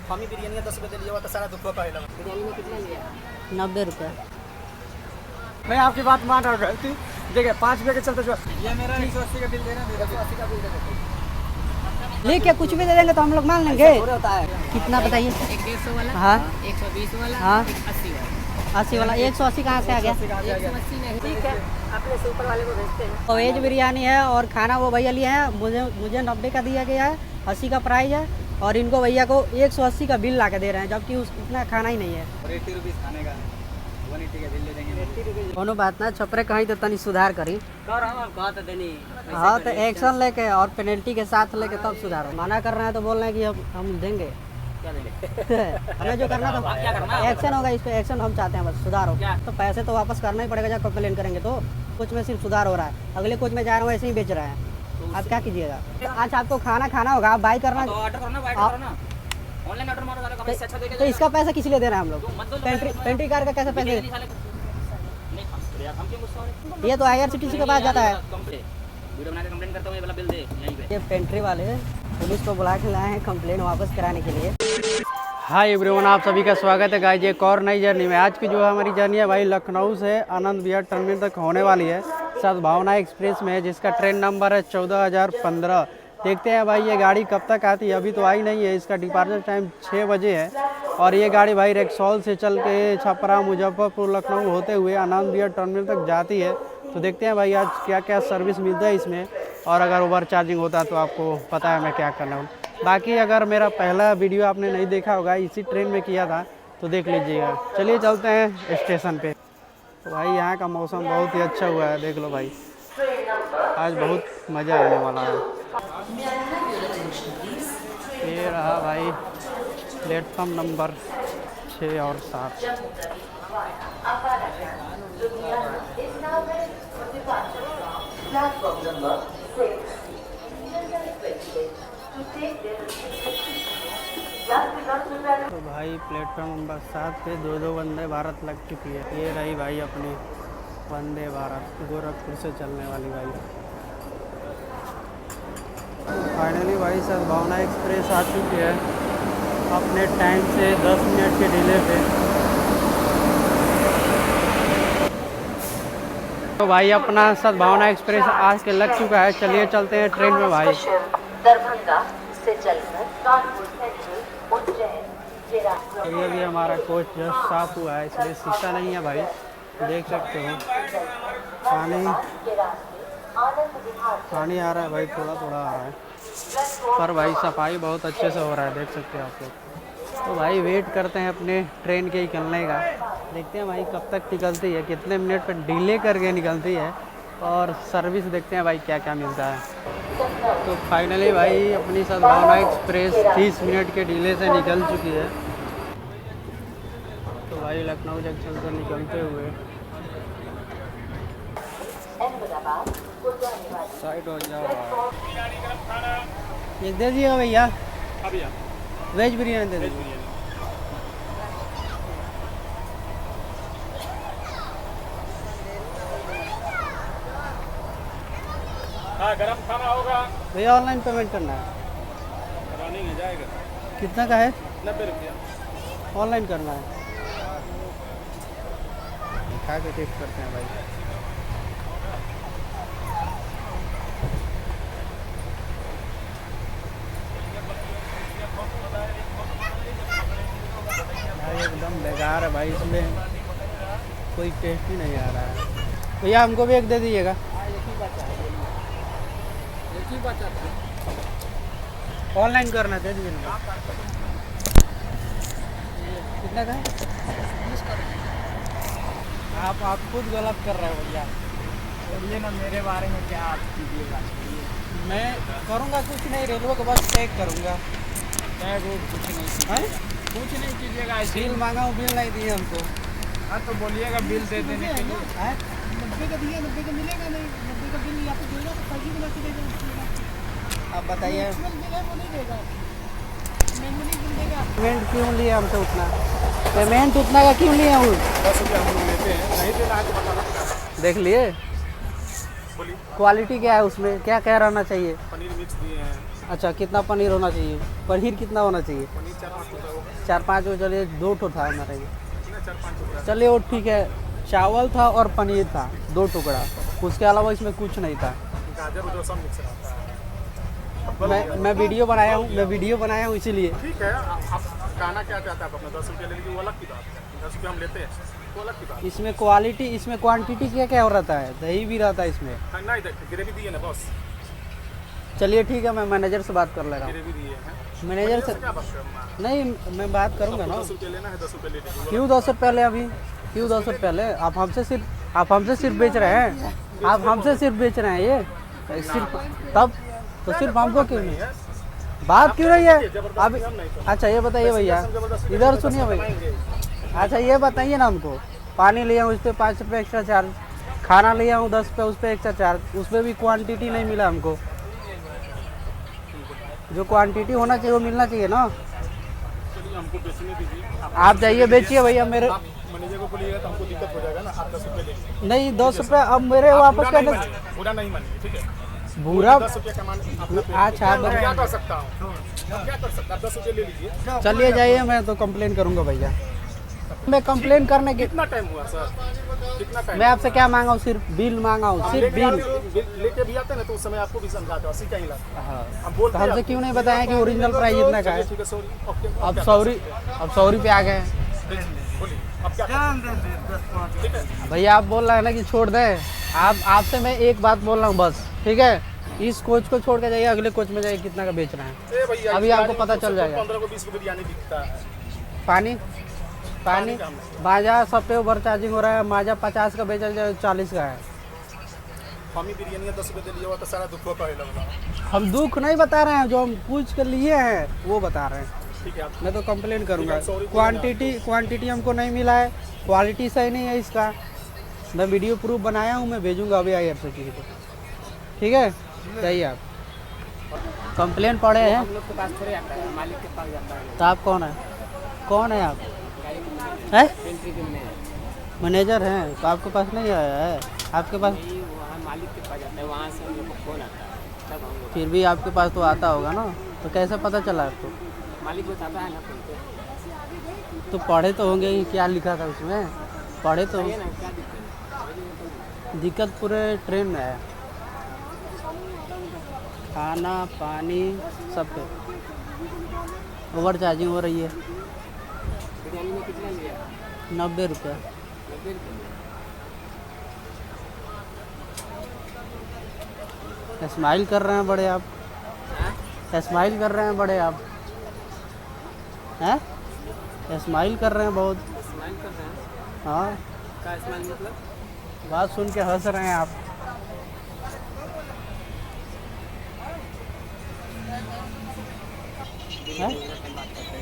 हम ही बिरयानी 10 रुपये लिया हुआ तो सारा दुख पड़ेगा। बिरयानी में कितना लिया? 90 रुपये। मैं आपकी बात मान रहा हूँ। देखिए 5 रुपये के चलते जो ये मेरा 180 का बिल देना, 180 का बिल दे देते। ले क्या कुछ भी दे देंगे तो हम लोग मान लेंगे। होता है कितना बताइए? एक 150 वाला, हाँ 120 वाला, हाँ 80 वाला। 80 वाला 180 कहाँ से आ गया? 180 नहीं, ठीक है, अपने से ऊपर वाले को भेजते हैं। तो वेज बिरयानी है और खाना वो भैया लिए हैं, मुझे 90 का दिया गया है, 80 का प्राइस है और इनको भैया को 180 का बिल ला के दे रहे हैं, जबकि उतना खाना ही नहीं है। और 80 रुपीस खाने का 180 का बिल ले देंगे। 80 रुपीस दोनों बात ना छपरे कहीं तो तनी सुधार करी। कहा तो देनी। हाँ तो एक्शन लेके और पेनल्टी के साथ लेके तब सुधारो। मना कर रहे हैं तो बोल रहे हैं कि हम देंगे। क्या देंगे? हमें जो करना था क्या करना है? एक्शन होगा, इस पे एक्शन हम चाहते हैं, बस सुधार हो। तो पैसे तो वापस करना ही पड़ेगा जब कंप्लेन करेंगे तो। कुछ में सिर्फ सुधार हो रहा है, अगले कुछ में जा रहे हो ऐसे ही बेच रहे हैं। आप क्या कीजिएगा? आज आपको खाना होगा, आप बाई करना ऑर्डर करना, बाय करना, ऑनलाइन ऑर्डर मारो सारा, कभी से अच्छा देके तो इसका पैसा किस लिए दे रहे हैं हम लोग? पेंट्री कार का कैसे पैसे दे? नहीं यार, हम क्यों गुस्सा हो रहे? ये तो IRCTC के पास जाता है। वीडियो बना के कंप्लेन करता हूं, ये वाला बिल दे यहीं पे। ये पेंट्री वाले पुलिस को बुला के लाए हैं कंप्लेन वापस कराने के लिए। हाय एवरीवन, आप सभी का स्वागत है गाइस एक और नई जर्नी में। आज की जो हमारी जर्नी है भाई लखनऊ से आनंद विहार टर्मिनल तक होने वाली है, सद्भावना एक्सप्रेस में, जिसका ट्रेन नंबर है 14015। देखते हैं भाई ये गाड़ी कब तक आती है। अभी तो आई नहीं है, इसका डिपार्चर टाइम 6 बजे है और ये गाड़ी भाई रेक्सोल से चल के छपरा, मुजफ्फरपुर, लखनऊ होते हुए आनंद विहार टर्मिनल तक जाती है। तो देखते हैं भाई आज क्या क्या सर्विस मिलता है इसमें, और अगर ओवर चार्जिंग होता है तो आपको पता है मैं क्या करना हूँ। बाकी अगर मेरा पहला वीडियो आपने नहीं देखा होगा, इसी ट्रेन में किया था, तो देख लीजिएगा। चलिए चलते हैं स्टेशन पे। तो भाई यहाँ का मौसम बहुत ही अच्छा हुआ है, देख लो भाई, आज बहुत मज़ा आने वाला है। ये रहा भाई प्लेटफॉर्म नंबर 6 और 7। तो भाई प्लेटफॉर्म नंबर 7 पे 2 वंदे भारत लग चुकी है। ये रही भाई अपनी वंदे भारत, गोरखपुर से चलने वाली भाई। फाइनली भाई सद्भावना एक्सप्रेस आ चुकी है अपने टाइम से 10 मिनट के डिले पे। तो भाई अपना सद्भावना एक्सप्रेस आज के लग चुका है। चलिए चलते हैं ट्रेन में भाई। दरभंगा से चलकर कानपुर सेंट्रल, उज्जैन, ये भी हमारा कोच जस्ट साफ हुआ है, इसलिए शीशा नहीं है भाई, देख सकते हो। पानी आ रहा है भाई, थोड़ा थोड़ा आ रहा है, पर भाई सफाई बहुत अच्छे से हो रहा है, देख सकते हैं आप लोग। तो भाई वेट करते हैं अपने ट्रेन के निकलने का। देखते हैं भाई कब तक निकलती है, कितने मिनट पर डिले करके निकलती है, और सर्विस देखते हैं भाई क्या क्या मिलता है। तो फाइनली भाई अपनी सद्भावना एक्सप्रेस 30 मिनट के डिले से निकल चुकी है। तो भाई लखनऊ जंक्शन से निकलते हुए साइड हो जाओ। ये दे दिएगा भैया, वेज बिरयानी दे दीजिए। हाँ गरम खाना होगा भैया, ऑनलाइन पेमेंट करना है। रनिंग है, जाएगा। कितना का है? 90 रुपया ऑनलाइन करना है। खा के टेस्ट करते हैं भाई। भाई एकदम बेकार है भाई, इसमें कोई टेस्ट ही नहीं आ रहा है। भैया हमको भी एक दे दीजिएगा। ऑनलाइन करना दे दीजिए ना। कितना का है? आप खुद गलत कर रहे हो भैया। बोलिए ना मेरे बारे में क्या आप कीजिएगा। मैं करूँगा कुछ नहीं, रेलवे को बस पैक करूँगा। कुछ नहीं कीजिएगा। बिल मांगा हूँ, बिल नहीं दिए हमको। हाँ तो बोलिएगा बिल दे देने के लिए। 90 का दिए, 90 का मिलेगा नहीं, 90 का बिल या तो देगा तो फर्जी बना के देगा। आप बताइए पेमेंट क्यों लिया हमसे उतना? पेमेंट उतना का क्यों लिया हूँ? 10 रुपया हम लोग लेते हैं, नहीं देना है तो बता सकता है। देख लिए क्वालिटी क्या है उसमें, क्या रहना चाहिए? पनीर मिक्स दिए हैं, अच्छा, कितना पनीर होना चाहिए? पनीर कितना होना चाहिए? पनीर 4-5 टुकड़ा होगा। 4-5 हो, चलिए 2 ठो था हमारे में। 4-5 टुकड़ा। चलिए वो ठीक है। चावल था और पनीर था 2 टुकड़ा, उसके अलावा इसमें कुछ नहीं था। गाजर उधर सब मिक्स रहता है। मैं वीडियो बनाया हूँ इसीलिए। ठीक है, आप खाना क्या चाहते हैं आप अपना 10 रुपये ले लीजिए, वो अलग की बात है। 10 रुपये हम लेते हैं, वो अलग की बात है। इसमें क्वालिटी, इसमें क्वांटिटी क्या क्या रहता है? दही भी रहता है इसमें। हाँ, नहीं ग्रेवी दिए ना बस। चलिए ठीक है, मैं मैनेजर से बात कर ले रहा हूँ। ग्रेवी दिए हैं। मैनेजर से क्या बात करना? नहीं, मैं बात करूँगा ना। 10 रुपये लेना है, 10 रुपये ले लीजिए। क्यों 10 रुपये पहले? अभी क्यों 10 रुपये पहले? आप हमसे सिर्फ बेच रहे हैं। आप हमसे सिर्फ बेच रहे हैं ये सिर्फ, तब तो सिर्फ हमको क्यों नहीं? बात क्यों नहीं है अभी? अच्छा ये बताइए भैया, इधर सुनिए भैया। अच्छा ये बताइए ना हमको, पानी लिया हूँ उस पर 5 रुपये एक्स्ट्रा चार्ज, खाना लिया हूँ 10 रुपये उस पर एक्स्ट्रा चार्ज, उसमें भी क्वांटिटी नहीं मिला हमको। जो क्वांटिटी होना चाहिए वो मिलना चाहिए ना। चलिए हमको बेचने दीजिए। आप जाइए बेचिए भैया। मेरे आप मैनेजर को बोलिएगा तो हमको दिक्कत हो जाएगा ना। आप 10 रुपये ले लीजिए। नहीं 10 रुपये अब मेरे वापस करने। पूरा नहीं मानिए, ठीक है? बुरा 10 रुपये कमाने अपना पेट। अच्छा आप मैं क्या कर सकता हूँ? मैं क्या कर सकता हूँ? 10 रुपये ले लीजिए। चलिए जाइए, मैं तो कंप्लेन करूंगा भैया। मैं कंप्लेन करने के, कितना टाइम हुआ सर? कितना टाइम? मैं आपसे क्या मांगा हूँ? सिर्फ बिल मांगा हूँ, सिर्फ बिल। लेके भी आते ना तो उस समय आपको भी समझाते हो, 80 का ही लगता है। हाँ, हम बोलते तो हमसे क्यों नहीं बताया कि ओरिजिनल प्राइस इतना का है? ठीक है, सॉरी। अब 100 रुपये आ गए। बोलिए अब क्या करें? ठीक है, भैया आप बोल रहे हैं ना कि छोड़ दें। आपसे मैं एक बात बोल रहा हूँ बस, ठीक है? इस कोच को छोड़ के जाइए, अगले कोच में जाइए, कितना का बेच रहे हैं ए भैया, अभी आपको पता चल जाएगा। 15 को 20 को बिरयानी बिकता है। पानी माजा सब पे ओवर चार्जिंग हो रहा है। माजा 50 का बेचा जाए 40 का है। हम ही बिरयानी 10 रुपये दे लिया तो सारा दुख होता है। हम दुख नहीं बता रहे हैं, जो हम पूछ कर लिए हैं वो बता रहे हैं। ठीक है, आप मैं तो कंप्लेन करूंगा। ठीक है, sorry, क्वांटिटी हमको नहीं मिला है, क्वालिटी सही नहीं है इसका। मैं वीडियो प्रूफ बनाया हूँ, मैं भेजूंगा अभी IRCTC को। ठीक है, जाइए आप। कंप्लेन पड़े हैं, हम लोग के पास थोड़े आता है, मालिक के पास जाता है। तो आप कौन है? कौन है आप? है पेंट्री के में मैनेजर हैं, तो आपके पास नहीं आया है? आपके पास नहीं, वहाँ मालिक के पास जाता है, वहाँ से हम लोग को फोन आता है, तब हम लोग। फिर भी आपके पास तो आता होगा ना, तो कैसे पता चला आपको? मालिक बताता है ना फोन पे। तो पढ़े तो होंगे ही, क्या लिखा था उसमें? पढ़े तो ये ना क्या दिक्कत है? दिक्कत पूरे ट्रेन में है, खाना पानी सब पे ओवर चार्जिंग हो रही है। बिरयानी में कितना लिया? 90 रुपये। 90 रुपये। स्माइल कर रहे हैं बड़े आप, हाँ? स्माइल कर रहे हैं बड़े आप, हैं? स्माइल कर रहे हैं बहुत। स्माइल कर रहे हैं? हाँ, क्या स्माइल मतलब? बात सुन के हंस रहे हैं आप। हैं? ठीक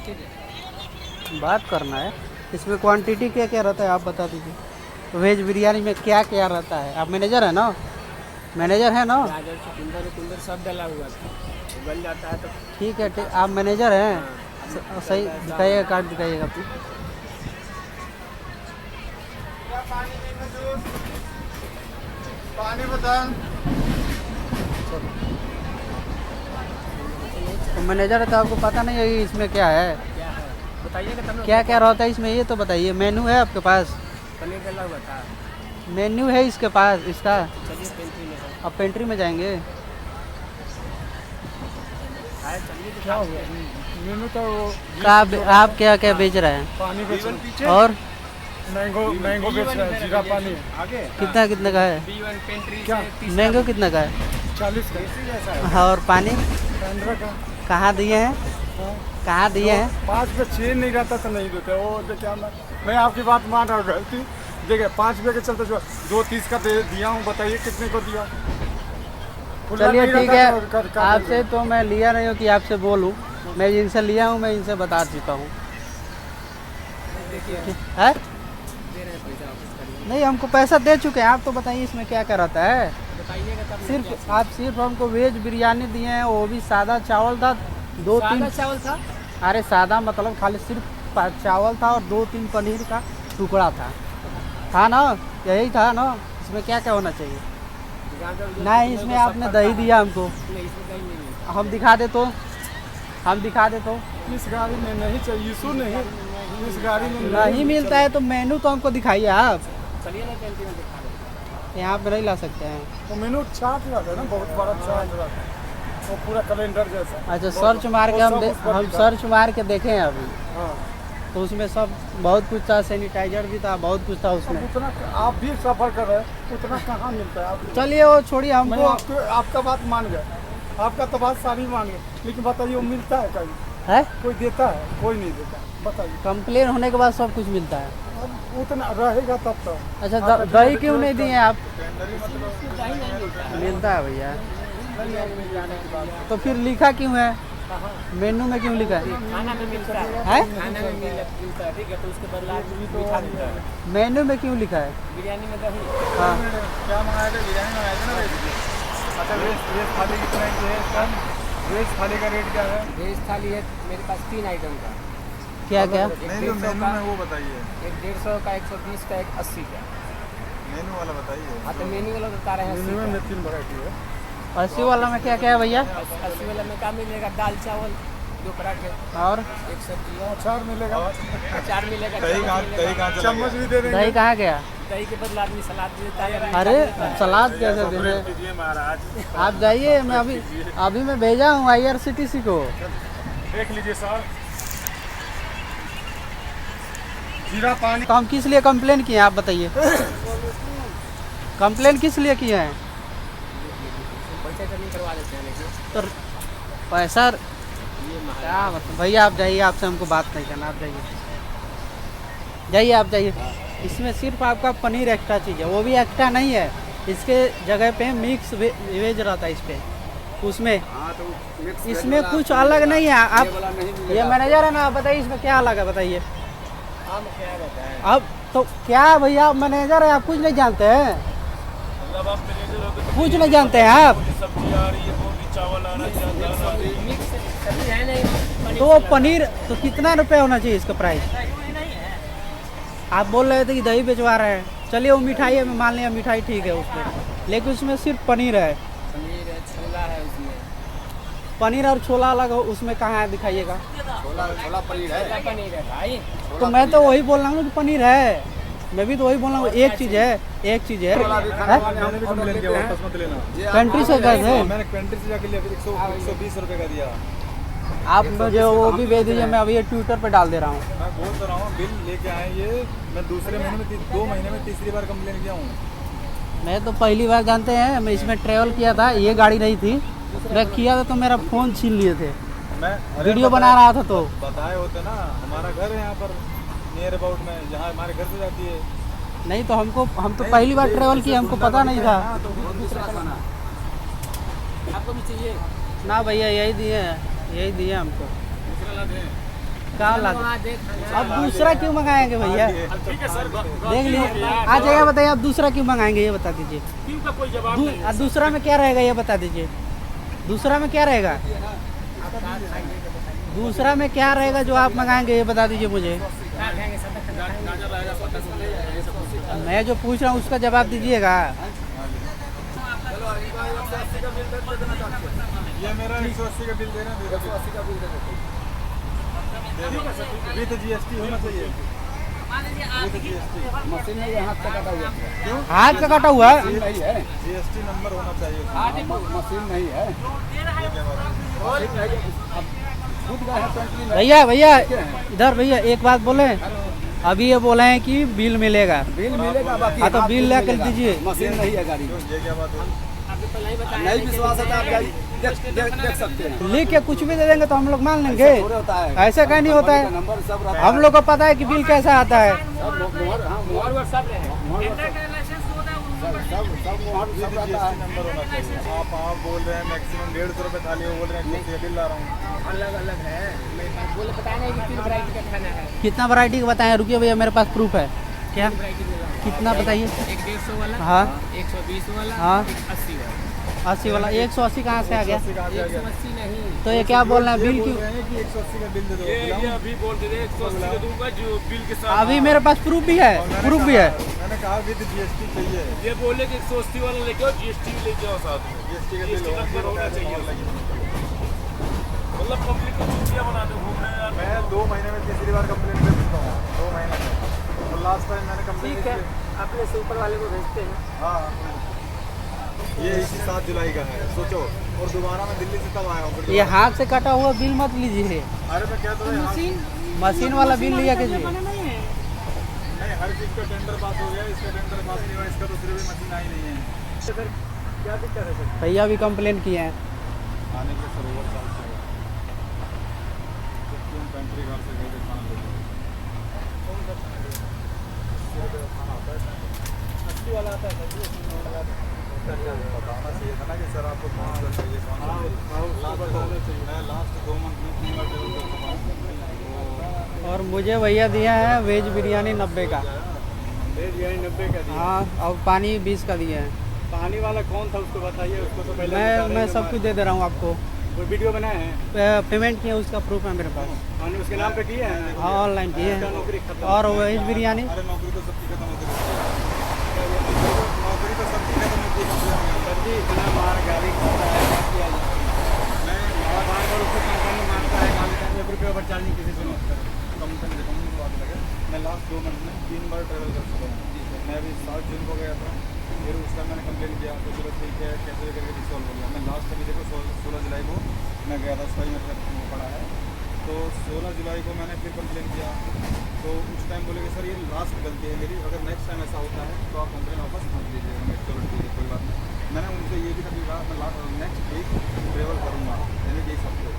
है। बात करना है, इसमें क्वांटिटी क्या क्या रहता है आप बता दीजिए। वेज बिरयानी में क्या क्या रहता है? आप मैनेजर है ना? मैनेजर है ना? गाजर चुकंदर सब डाला हुआ था, उबल जाता है तो। ठीक है, ठीक। आप मैनेजर हैं? सही दिखाइएगा, कार्ड दिखाइएगा अपनी। पानी बता। तो मैनेजर है तो आपको पता नहीं है कि इसमें क्या है? क्या है बताइएगा तब ना। क्या क्या रहता है इसमें ये तो बताइए। मेनू है आपके पास? पनीर डाला हुआ था। मेन्यू है इसके पास इसका? चलिए पेंट्री में है। अब पेंट्री में जाएंगे। आए चलिए क्या हो गया? मेनू तो आप क्या क्या बेच रहे हैं? पानी बेच रहे हैं। और मैंगो बेच रहे हैं, जीरा पानी। आगे कितना कितने का है? B1 पेंट्री क्या? से 30 मैंगो कितने का है? 40 का। हाँ, और पानी 15 का। कहाँ दिए हैं? हाँ। कहाँ दिए हैं? 5 पे 6 नहीं रहता तो नहीं देते। वो देखिए, मैं आपकी बात मान रहा हूँ, गलती देखिए 5 रुपये के चलते जो 2.30 का दिया हूँ, बताइए कितने को दिया? चलिए ठीक है, आपसे तो मैं लिया नहीं हूँ कि आपसे बोलूँ, मैं जिनसे लिया हूँ मैं इनसे बता चुका हूँ। है? नहीं, हमको पैसा दे चुके हैं, आप तो बताइए इसमें क्या क्या रहता है? बताइएगा तब। सिर्फ आप सिर्फ हमको वेज बिरयानी दिए हैं, वो भी सादा चावल था, 2-3। चावल था। अरे सादा मतलब खाली सिर्फ चावल था और 2-3 पनीर का टुकड़ा था ना? यही था ना? इसमें क्या क्या होना चाहिए? गाजर नहीं, इसमें आपने दही दिया हमको। नहीं, इसमें दही नहीं है। हम दिखा दे तो, हम दिखा दे तो। इस गाड़ी में नहीं चाहिए, इशू नहीं, इस गाड़ी में नहीं मिलता है तो मेनू तो हमको दिखाइए आप। चलिए ना कैंटीन में दिखा दें। यहाँ पे नहीं ला सकते हैं। तो मेनू चार्ट रहता है ना, बहुत बड़ा चार्ट रहता है, वो पूरा कैलेंडर जैसा। अच्छा, सर्च मार के हम सर्च मार के देखे हैं अभी, हाँ, तो उसमें सब बहुत कुछ था, सैनिटाइजर भी था, बहुत कुछ था उसमें। उतना आप भी सफर कर रहे हैं, उतना कहाँ मिलता है आप। चलिए वो छोड़िए, मैं हमको आपका बात मान गया, आपका तो बात सारी मान गए, लेकिन बताइए वो मिलता है कहीं? है। कोई देता है? कोई नहीं देता, बताइए। कंप्लेन होने के बाद सब कुछ मिलता है। अब उतना रहेगा तब तो। अच्छा, दही क्यों नहीं दिए आप? मिलता है भैया, तो फिर लिखा क्यों है मेनू में, क्यों लिखा है? खाना में मिलता है, है? खाना में मिलता है, ठीक है, तो उसके बदला मीठा देता है। मेनू में क्यों लिखा है? बिरयानी में दही। हाँ, क्या मंगाया था? बिरयानी मंगाया था ना वेज। अच्छा, वेज थाली कितना है? वेज थाली का रेट क्या है? वेज थाली है मेरे पास 3 आइटम का। क्या क्या? नहीं तो मेनू में वो बताइए, एक 150 का, 120 का, एक 80 का। मेनू वाला बताइए। हाँ, तो मेन्यू वाला बता रहे हैं 80 मिनिमम का। में 3 वैरायटी है। 80 वाला में क्या क्या है भैया? 80 वाला में क्या मिलेगा? दाल चावल, 2 पराठे, और एक सब्जी, अचार मिलेगा, अचार मिलेगा, दही चम्मच कहाँ मिलेगा। चला चम्मच भी दे देंगे। दही कहाँ गया? दही के बदला आदमी सलाद दे देता है। अरे सलाद कैसे दे रहे? आप जाइए, मैं अभी मैं भेजा हूँ IRCTC को। देख लीजिए सर, जीरा पानी। तो हम किस लिए कंप्लेन किए हैं आप बताइए? कंप्लेन किस लिए किए हैं? पैसा कमी करवा देते हैं, लेकिन तो पैसा ये क्या मतलब? भैया आप जाइए, आपसे हमको बात नहीं करना, आप जाइए, जाइए आप जाइए। इसमें सिर्फ आपका पनीर एक्स्ट्रा चीज़ है, वो भी एक्स्ट्रा नहीं है, इसके जगह पे मिक्स वेज रहता है इस पे, उसमें इसमें कुछ अलग नहीं है। आप ये मैनेजर है ना, आप बताइए इसमें क्या अलग है, बताइए। आम क्या रहता है? अब तो क्या भैया, आप मैनेजर है, आप कुछ नहीं जानते हैं, कुछ नहीं जानते हैं आप। मिक्स सब्जी है नहीं, तो वो पनीर तो कितना रुपए होना चाहिए इसका प्राइस? आप बोल रहे थे कि दही बेचवा रहे हैं, चलिए वो मिठाई है, मैं मान लिया मिठाई ठीक है उसमें, लेकिन उसमें सिर्फ पनीर है, पनीर है, छोला है उसमें। पनीर और छोला अलग हो, उसमें कहाँ है दिखाइएगा? छोला पनीर है, पनीर है भाई। तो मैं तो वही बोल रहा हूँ कि पनीर है, मैं भी तो वही बोल रहा हूँ, एक चीज़ है, एक चीज़ है। मैंने भी कंप्लेन किया, वापस मत लेना। कंट्री से गए थे मैंने कंट्री से जाके लिया, फिर 120 रुपये का दिया। आप, मुझे वो भी भेज दीजिए, मैं अभी ये ट्विटर पे डाल दे रहा हूँ। मैं बोल तो रहा हूँ, बिल लेके आए ये। मैं दूसरे महीने में 2 महीने में तीसरी बार कंप्लेन किया हूँ। मैं तो पहली बार, जानते हैं, मैं इसमें ट्रेवल किया था, ये गाड़ी नहीं थी, मैं किया था तो मेरा फ़ोन छीन लिए थे, मैं वीडियो बना रहा था तो। बताए होते ना, हमारा घर है यहाँ पर नियर अबाउट में, जहाँ हमारे घर से जाती है। नहीं तो हम तो पहली बार ट्रेवल किए, हमको पता नहीं था आपको भी चाहिए? ना भैया, यही दिए हमको। कहाँ ला दे? अब दूसरा क्यों मंगाएंगे भैया? देख लीजिए, आ जाएगा, बताइए आप दूसरा क्यों मंगाएंगे, ये बता दीजिए। दूसरा में क्या रहेगा ये बता दीजिए, दूसरा में क्या रहेगा? दूसरा में क्या रहेगा जो आप मंगाएंगे, ये बता दीजिए मुझे। मैं जो पूछ रहा हूँ उसका जवाब दीजिएगा। ये मेरा 180 का बिल दे रहे हैं, 180 का बिल दे देते विद GST होना चाहिए। मशीन में हाथ का काटा हुआ है। हाथ का काटा हुआ है? नहीं है, GST नंबर होना चाहिए। मशीन नहीं है। खुद का है। भैया इधर भैया, एक बात बोले, अभी ये बोले हैं कि बिल मिलेगा। बिल मिलेगा, बाकी हाँ, तो हाथ बिल लेकर दीजिए। मशीन नहीं है गाड़ी। ये क्या बात है? नहीं विश्वास है तो आप देख सकते हैं। लिख के कुछ भी दे देंगे तो हम लोग मान लेंगे। पूरे होता है, ऐसा कहीं नहीं होता है, नंबर सब रहता है। हम लोग को पता है कि बिल कैसा आता है। सब मोहर, हाँ मोहर सब मोहर सब रहता है। नंबर होना चाहिए। आप बोल रहे हैं मैक्सिमम 150 रुपये थाली, वो बोल रहे हैं कि बिल ला रहा हूँ। अलग अलग है, बोले बताया नहीं कि 3 वैरायटी का खाना है। कितना वैरायटी का बताएं? रुकिए भैया, मेरे पास प्रूफ है। क्या? वैरायटी दे रहा हूँ। कितना बताइए? एक 150 वाला, हाँ, 120 वाला, हाँ, एक 80 वाला। 80 वाला। 180 कहाँ से आ गया? 180 नहीं, तो ये क्या बोल रहे हैं, बिल बोल क्यों? रहे हैं कि 180 का बिल दे दो। ये अभी बोल दे रहे 180 का दूंगा जो बिल के साथ। अभी मेरे पास प्रूफ भी है, प्रूफ भी है। मैंने कहा विद GST चाहिए। ये बोले कि 180 वाला लेके आओ, GST लेके आओ साथ में। GST का बिल GST नंबर होना चाहिए। मतलब पब्लिक को चूतिया बना दो घूमने यार। मैं 2 महीने में तीसरी बार कंप्लेन कर देता हूँ, 2 महीने में। तो लास्ट टाइम मैंने कंप्लेन ठीक है, अपने से ऊपर वाले को भेजते हैं। हाँ, ये इसी 7 जुलाई का है, सोचो। और दोबारा मैं दिल्ली से तब आया हूँ। ये हाथ से कटा हुआ बिल मत लीजिए, अरे मैं क्या तो मशीन वाला बिल लिया कीजिए। नहीं, हर चीज़ का टेंडर पास हो गया, इसका टेंडर पास नहीं हुआ, इसका तो सिर्फ भी मशीन आई नहीं है। सर क्या दिक्कत है सर? भैया भी कंप्लेन किए हैं। आने के सरोवर साल से क्यों पेंट्री घर से गए थे खाना लेके। खाना आता है 80 वाला आता है सर, बताना चाहिए था ना कि सर आपको कौन सा चाहिए, कौन सा चाहिए। मैं लास्ट 2 मंथ में 3 बार टेबल कर चुका हूँ। और मुझे भैया दिया है वेज बिरयानी 90 का। वेज बिरयानी 90 का दिया। हाँ, और पानी 20 का दिया है। पानी वाला कौन था उसको बताइए, उसको तो पहले मैं सब कुछ दे दे रहा हूँ आपको। कोई वीडियो बनाए हैं? पेमेंट किया, उसका प्रूफ है मेरे पास। हमने उसके नाम पे किए हैं। हाँ, ऑनलाइन किए उसका हैं। नौकरी खत्म। और वेज बिरयानी अरे नौकरी तो सबकी खत्म होती रहती है, नौकरी तो सबकी खत्म होती है। सर जी इतना मार गाड़ी खाता है, क्या किया जाए? मैं बार बार उसको कंपनी मारता है, गाली का 1 रुपये ओवर चार्ज नहीं किसी से नहीं करता। कंपनी से कंपनी बात लगे। मैं लास्ट 2 मंथ में 3 बार ट्रैवल कर चुका हूँ। मैं अभी 7 जून को गया था, फिर उस टाइम मैंने कंप्लेन किया तो चलो ठीक है कैसे करके रिसॉल्व हो गया। मैं लास्ट अभी देखो 16 जुलाई को मैं गया था, सही मेरे साथ पड़ा है। तो 16 जुलाई को मैंने फिर कंप्लेन किया, तो उस टाइम बोले कि सर ये लास्ट गलती है मेरी, अगर नेक्स्ट टाइम ऐसा होता है तो आप कंप्लेन वापस मत लीजिएगा। मैं चलो ठीक है कोई बात नहीं। मैंने उनसे ये भी कहा मैं नेक्स्ट वीक ट्रेवल करूँगा, यानी कि इस हफ्ते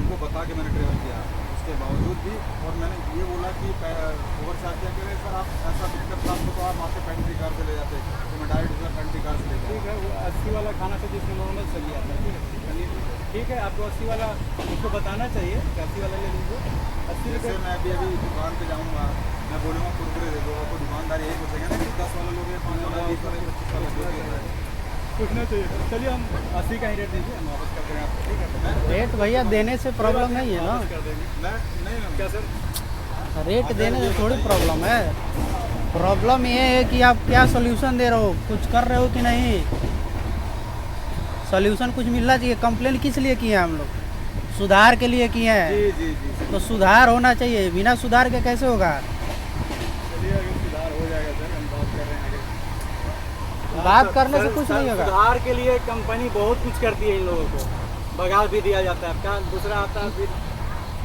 उनको बता के मैंने ट्रेवल किया। उसके बावजूद भी और मैंने ये बोला कि ओवर चार्ज क्या करें सर, आप ऐसा दिक्कत था आपको तो आप वहाँ से पेंट्री कार से ले जाते, तो मैं डायरेक्ट उधर पेंट्री कार से ले गया। ठीक है, वो 80 वाला खाना से जिसमें नॉर्मल चलिए आता है, ठीक है आपको 80 वाला उसको बताना चाहिए कि 80 वाला ले लीजिए। 80 जैसे रुपये मैं अभी दुकान पे जाऊँगा, मैं बोलूँगा कुरकुरे दे दो, आपको दुकानदार यही पूछेगा ना कि 10 वाला लोगे, 5 वाला, 20 वाला, 25 वाला जो भी है पूछना चाहिए। चलिए हम 80 का ही रेट दीजिए, हम वापस कर देंगे आपको, ठीक है? रेट भैया देने से प्रॉब्लम नहीं है ना, कर देंगे। मैं नहीं क्या सर? रेट देने से थोड़ी प्रॉब्लम है। प्रॉब्लम ये है कि आप क्या सोल्यूशन दे रहे हो, कुछ कर रहे हो कि नहीं। सोल्यूशन कुछ मिलना चाहिए। कंप्लेन किस लिए किए हैं हम लोग? सुधार के लिए किए हैं। जी जी जी, तो सुधार होना चाहिए, बिना सुधार के कैसे होगा? चलिए अगर सुधार हो जाएगा सर, हम बात कर रहे हैं आगे। बात करने से सर, कुछ सर, नहीं होगा। सुधार के लिए कंपनी बहुत कुछ करती है इन लोगों को, भगा भी दिया जाता है, क्या दूसरा आता है फिर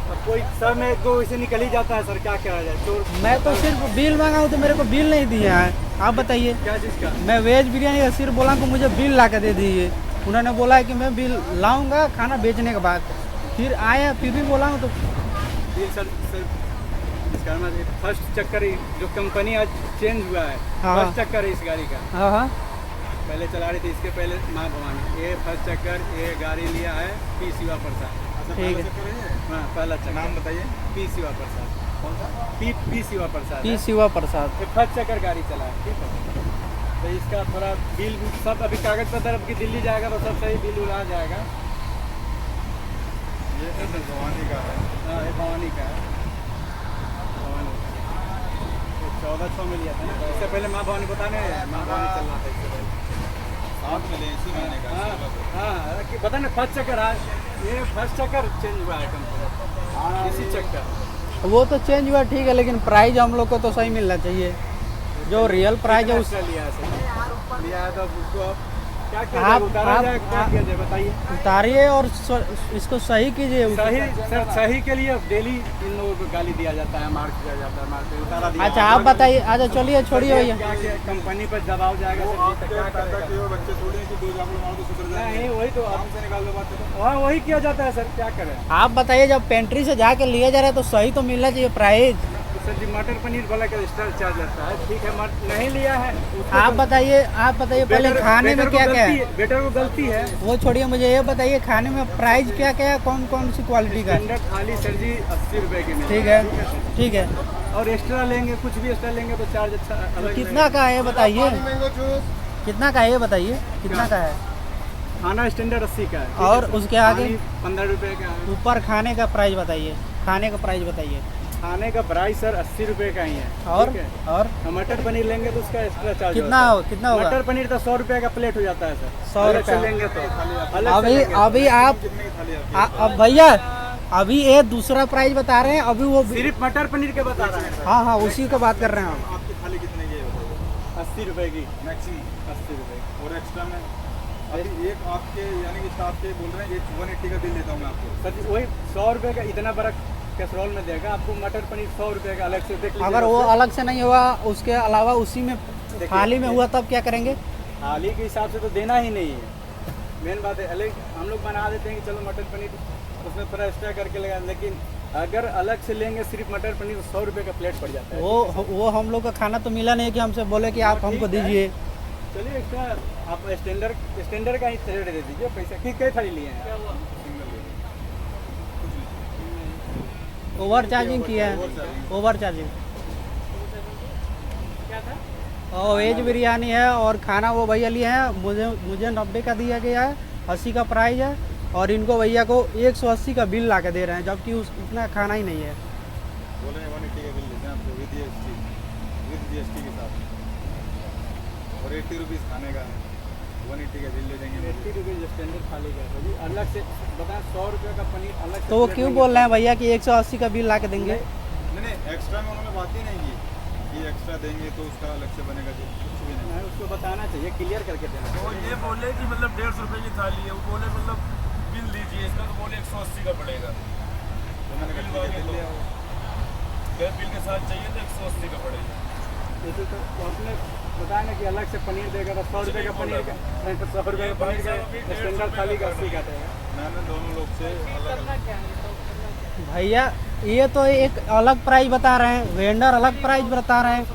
अब कोई सर में 1-2 इसे निकल ही जाता है सर, क्या किया जाए? चोर मैं तो सिर्फ बिल मांगा हूँ तो मेरे को बिल नहीं दिया है। आप बताइए, क्या चीज़ का? मैं वेज बिरयानी का सिर्फ बोला कि मुझे बिल ला के दे दीजिए। उन्होंने बोला है कि मैं बिल लाऊंगा खाना बेचने के बाद। फिर आया, फिर भी बोला हूँ तो बिल सर इसका ना फर्स्ट चक्कर जो कंपनी आज चेंज हुआ है, हाँ। फर्स्ट चक्कर है इस गाड़ी का। हाँ हाँ पहले चला रही थी, इसके पहले माँ भवानी, ये फर्स्ट चक्कर ये गाड़ी लिया है पी शिवा प्रसाद। ठीक है। हाँ पहला चक्कर। नाम बताइए। पी शिवा प्रसाद। कौन सा? पी शिवा प्रसाद पी है। शिवा प्रसाद। ये फर्स्ट चक्कर गाड़ी चला है, ठीक है? तो इसका थोड़ा बिल सब अभी कागज पत्र अब की दिल्ली जाएगा तो सब सही बिल उड़ा जाएगा। ये भवानी का है। हाँ ये भवानी का है, भवानी 1400 में लिया था ना, इससे पहले माँ भवानी बताने माँ भवानी चल रहा था इससे पहले। साथ में ले इसी महीने का। हाँ कि पता ना फर्स्ट चक्कर आज ये फर्स्ट चक्कर चेंज हुआ है कंपनी, इसी चक्कर। वो तो चेंज हुआ ठीक है, लेकिन प्राइस हम लोग को तो सही मिलना चाहिए। जो रियल प्राइस है उस लिया है सर, लिया है तो उसको अब क्या किया आप- जाए, उतारा आप- जाए, क्या किया जाए बताइए? उतारिए और इसको सही कीजिए। सही सर, सही के लिए डेली इन लोगों को गाली दिया जाता है, मार दिया जाता है, मारते उतारा दिया। अच्छा आप बताइए। अच्छा चलिए छोड़िए भैया। क्या क्या कंपनी पर दबाव जाएगा सर, जी, तो क्या पैदा करेगा? किए हुए बच्चे थोड़ी हैं कि 2 लाख मार दो सुधर जाएंगे। नहीं वही तो आप से निकाल दो बात करो। वहाँ वही किया जाता है सर, क्या करें? आप बताइए, जब पेंट्री से जाके लिया जा रहा है तो सही तो मिलना चाहिए प्राइस। तो सर जी मटर पनीर वाला का एक्स्ट्रा चार्ज लगता है, ठीक है नहीं लिया है उसको आप तो- बताइए पहले खाने में क्या क्या है। बेटर को गलती है। वो छोड़िए, मुझे ये बताइए खाने में प्राइस क्या क्या है, कौन कौन सी क्वालिटी का है? स्टैंडर्ड थाली सर जी 80 रुपए की मिलती ठीक है, ठीक है। और एक्स्ट्रा लेंगे, कुछ भी एक्स्ट्रा लेंगे तो चार्ज अच्छा अलग कितना का है ये बताइए, मैंगो जूस कितना का है ये बताइए, कितना का है? खाना स्टैंडर्ड 80 का है, ठीक और है? उसके आगे 15 रुपए का है। ऊपर खाने का प्राइस बताइए, खाने का प्राइस बताइए। खाने का प्राइस सर 80 रुपए का ही है, और ठीक है? और मटर पनीर लेंगे तो उसका एक्स्ट्रा चार्ज कितना कितना होगा? मटर पनीर तो 100 रुपए का प्लेट हो जाता है सर, 100 अलग से रुपए। लेंगे तो अलग से अभी लेंगे तो। अभी आप कितने की थाली आपकी? अब भैया अभी ये दूसरा प्राइस बता रहे हैं, अभी वो सिर्फ मटर पनीर के बता रहे हैं। हाँ हाँ उसी का बात कर रहे हैं हम। आपकी थाली कितने की है बताइए? 80 रुपए की। मैक्सी 80 रुपए की। और एक्स्ट्रा में अभी एक आपके यानी कि स्टाफ के बोल रहे हैं 180 का बिल देता हूँ मैं आपको। सर जी, वही 100 रुपए का इतना बड़ा कैसरोल में देगा आपको मटर पनीर 100 रुपए का अलग से देख लीजिए। अगर वो अलग से नहीं हुआ, उसके अलावा उसी में थाली में हुआ तब क्या करेंगे? थाली के हिसाब से तो देना ही नहीं है, मेन बात है। अलग हम लोग बना देते हैं कि चलो मटर पनीर उसमें थोड़ा एक्स्ट्रा करके लगा, लेकिन अगर अलग से लेंगे सिर्फ मटर पनीर 100 रुपए का प्लेट पड़ जाता है। वो हम लोग का खाना तो मिला नहीं कि हमसे बोले कि आप हमको दीजिए। चलिए एक्स्ट्रा आप स्टैंडर्ड का ही रेट दे दीजिए पैसा। कितने थाली लिए हैं? ओवर चार्जिंग किया है, ओवर चार्जिंग। क्या था? और वेज बिरयानी है और खाना वो भैया लिए हैं, मुझे 90 का दिया गया है, 80 का प्राइस है और इनको भैया को 180 का बिल ला के दे रहे हैं, जबकि उतना खाना ही नहीं है। बोले 180 का बिल देते हैं आपको विद जीएसटी के साथ, और 80 रुपीज़ खाने का 180 का बिल ले देंगे। 80 रुपये स्टैंडर्ड थाली का है जी। अलग से बताएं 100 रुपये का पनीर अलग से। तो वो क्यों बोल रहे हैं भैया कि 180 का बिल ला के देंगे? नहीं एक्स्ट्रा में उन्होंने बात ही नहीं की कि एक्स्ट्रा देंगे तो उसका अलग से बनेगा जी, कुछ भी नहीं। उसको बताना चाहिए, क्लियर करके देना वो चाहिए। ये बोले कि मतलब 150 रुपए की थाली है, वो बोले मतलब बिल दीजिए इसका, तो बोले 180 का पड़ेगा। तो मैंने कहा ठीक है, बिल ले आओ। गैस बिल के साथ चाहिए तो 180 का पड़ेगा। जैसे तो आपने बताया ना कि अलग से पनीर देगा तो 100 रुपये का पनीर का, नहीं तो 100 रुपये का पनीर का स्टैंडर्ड थाली का 80 का देगा। मैंने दोनों लोग से अलग भैया ये तो एक अलग प्राइस बता रहे हैं, वेंडर अलग प्राइस बता रहे हैं।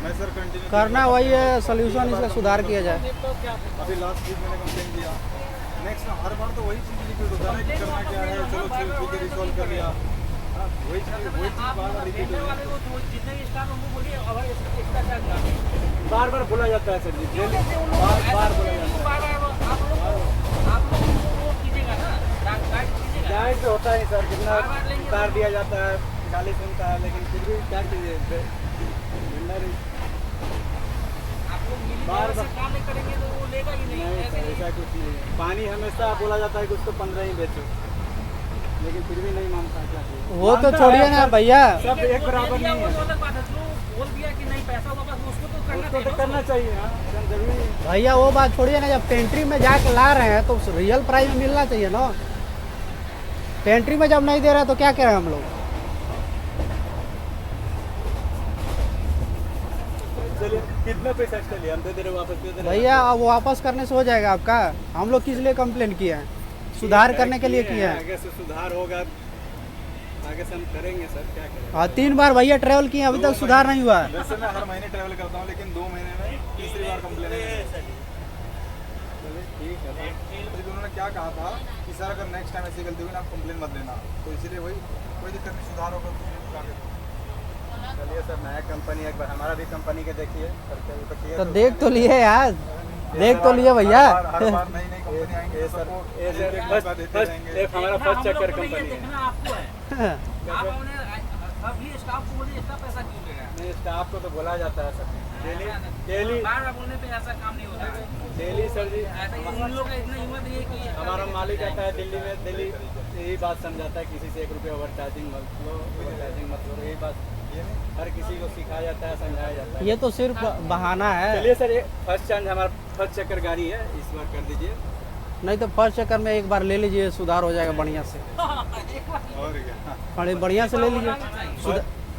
मैं सर कंटिन्यू करना वही है, सोल्यूशन इसका सुधार किया जाए। अभी लास्ट वीक मैंने कंप्लेन किया, नेक्स्ट हर बार तो वही चीज़ रिपीट होता है कि करना क्या है, चलो ठीक है रिसॉल्व कर लिया। वही चीज़ बार बार रिपीट हो रही है। बार बार बोला जाता है सर जी, बार बोला जाता है। गाइड तो होता है सर, कितना उतार दिया जाता है, गाली सुनता है, लेकिन फिर भी क्या कीजिए बार बार करेंगे तो वो लेगा ही नहीं सर, ऐसा कुछ नहीं है। पानी हमेशा बोला जाता है कि उसको 15 ही बेचो, लेकिन फिर भी नहीं मानता। क्या कीजिए? वो तो छोड़िए ना भैया, सब एक बराबर नहीं है। बोल दिया कि नहीं पैसा वापस, उसको तो करना चाहिए। हाँ जरूरी है। भैया वो बात छोड़िए ना, जब पेंट्री में जाके ला रहे हैं तो रियल प्राइस में मिलना चाहिए ना। पेंट्री में जब नहीं दे रहे हैं तो क्या करें हम लोग? चलिए कितना पैसा एक्स्ट्रा लिया, हम दे दे रहे वापस दे दे रहे। भैया अब वापस करने से हो जाएगा आपका? हम लोग किस लिए कंप्लेन किए हैं? सुधार करने के लिए किया है। आगे से सुधार होगा, आगे से हम करेंगे सर, क्या करें। हाँ 3 बार भैया ट्रैवल किए, अभी तक सुधार नहीं हुआ है। वैसे मैं हर महीने ट्रैवल करता हूँ, लेकिन 2 महीने में तीसरी बार कंप्लेन है। ठीक है सर। लेकिन उन्होंने क्या कहा था कि सर अगर नेक्स्ट टाइम ऐसी गलती हुई ना आप कंप्लेन मत लेना, तो इसीलिए वही कोई दिक्कत नहीं, सुधार होगा तो आगे। चलिए सर, नया कंपनी एक बार हमारा भी कंपनी के देखिए करके वो तो किया। तो देख तो लिए यार, देख तो लिए भैया। हर बार नई नई कंपनी आएंगे ये तो सर, सबको ये सर एक मौका देते रहेंगे। एक हमारा फर्स्ट चक्कर कंपनी है। देखना आपको है। आप अपने अभी स्टाफ को बोलिए एक्स्ट्रा पैसा क्यों ले रहा है? नहीं स्टाफ को तो बोला जाता है सर, डेली बार बार बोलने पे ऐसा काम नहीं होता है। डेली सर जी। ऐसा इन लोग का इतना हिम्मत नहीं है कि हमारा मालिक आता है दिल्ली में, दिल्ली यही बात समझाता है किसी से 1 रुपये ओवर चार्जिंग मत लो, ओवर चार्जिंग मत लो, यही बात हर किसी को सिखाया जाता है, समझाया जाता है। ये तो सिर्फ बहाना है। चलिए सर, ये फर्स्ट चार्ज हमारा फर्स्ट चक्कर गाड़ी है, इस बार कर दीजिए। नहीं तो फर्स्ट चक्कर में एक बार ले लीजिए, सुधार हो जाएगा बढ़िया से। और क्या, बड़े बढ़िया से ले लीजिए।